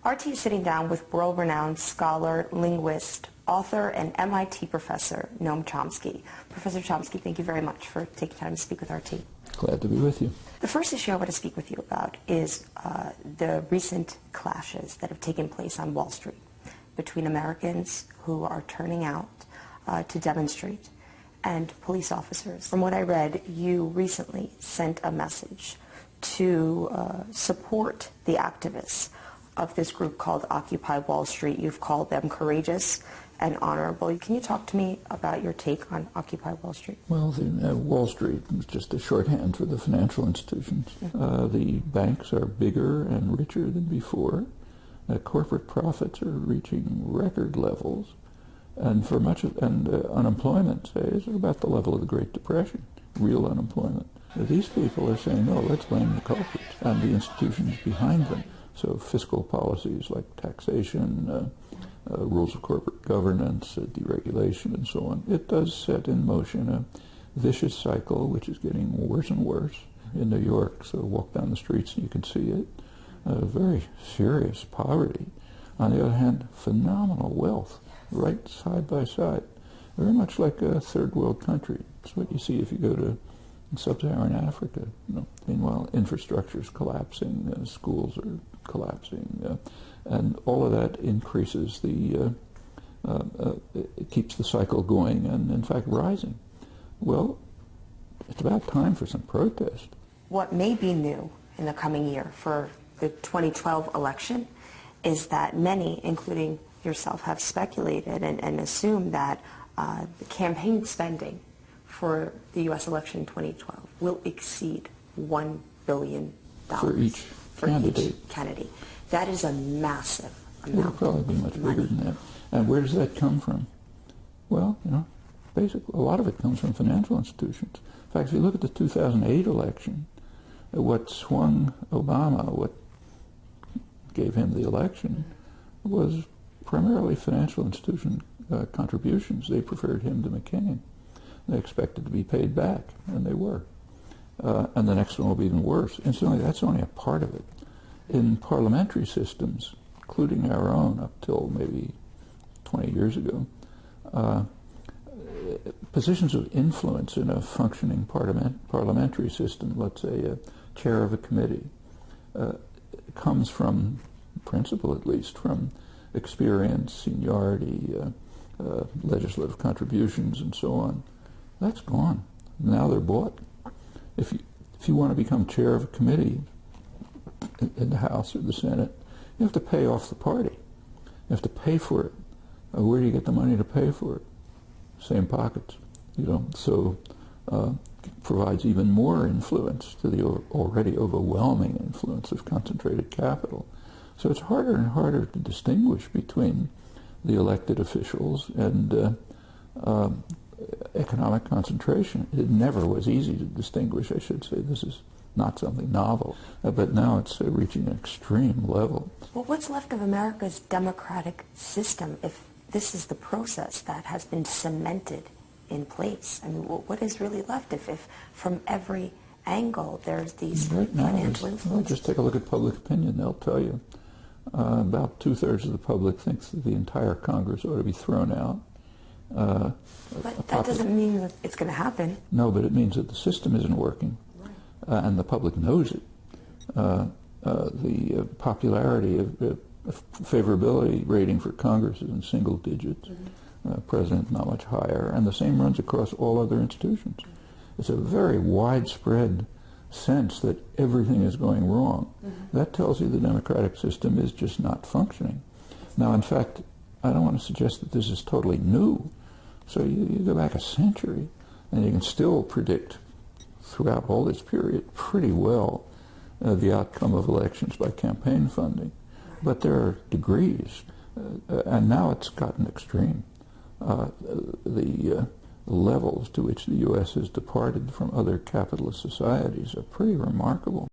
RT is sitting down with world-renowned scholar, linguist, author, and MIT professor, Noam Chomsky. Professor Chomsky, thank you very much for taking time to speak with RT. Glad to be with you. The first issue I want to speak with you about is the recent clashes that have taken place on Wall Street between Americans who are turning out to demonstrate and police officers. From what I read, you recently sent a message to support the activists of this group called Occupy Wall Street. You've called them courageous and honorable. Can you talk to me about your take on Occupy Wall Street? Well, Wall Street is just a shorthand for the financial institutions. The banks are bigger and richer than before. Corporate profits are reaching record levels, and for much of unemployment, say, is about the level of the Great Depression, real unemployment. These people are saying, no, let's blame the culprits and the institutions behind them. So fiscal policies like taxation, rules of corporate governance, deregulation, and so on. It does set in motion a vicious cycle, which is getting worse and worse in New York. So walk down the streets and you can see it. Very serious poverty. On the other hand, phenomenal wealth, right side by side. Very much like a third world country. It's what you see if you go to sub-Saharan Africa. Meanwhile, infrastructure is collapsing, schools are collapsing, and all of that increases it keeps the cycle going and, in fact, rising. Well, it's about time for some protest. What may be new in the coming year for the 2012 election is that many, including yourself, have speculated and assumed that the campaign spending for the U.S. election in 2012 will exceed $1 billion. For each candidate. That is a massive amount. It'll probably be much bigger than that. And where does that come from? Well, basically, a lot of it comes from financial institutions. In fact, if you look at the 2008 election, what swung Obama, what gave him the election, was primarily financial institution contributions. They preferred him to McCain. They expected to be paid back, and they were. And the next one will be even worse. Incidentally, that's only a part of it. In parliamentary systems, including our own up till maybe 20 years ago, positions of influence in a functioning parliamentary system, let's say a chair of a committee, comes from, in principle at least, from experience, seniority, legislative contributions, and so on. That's gone. Now they're bought. If you want to become chair of a committee in the House or the Senate, you have to pay off the party. You have to pay for it. Where do you get the money to pay for it? Same pockets. So it provides even more influence to the already overwhelming influence of concentrated capital. So it's harder and harder to distinguish between the elected officials and economic concentration. It never was easy to distinguish, I should say. This is not something novel, but now it's reaching an extreme level. Well, what's left of America's democratic system if this is the process that has been cemented in place? I mean, what is really left if from every angle there's these financial influences? Well, just take a look at public opinion. They'll tell you about 2/3 of the public thinks that the entire Congress ought to be thrown out. But that doesn't mean that it's going to happen. No, but it means that the system isn't working, and the public knows it. The popularity of favorability rating for Congress is in single digits. President not much higher, and the same runs across all other institutions. It's a very widespread sense that everything is going wrong. That tells you the democratic system is just not functioning. Now, in fact, I don't want to suggest that this is totally new. So you go back a century, and you can still predict throughout all this period pretty well the outcome of elections by campaign funding. But there are degrees, and now it's gotten extreme. The levels to which the U.S. has departed from other capitalist societies are pretty remarkable.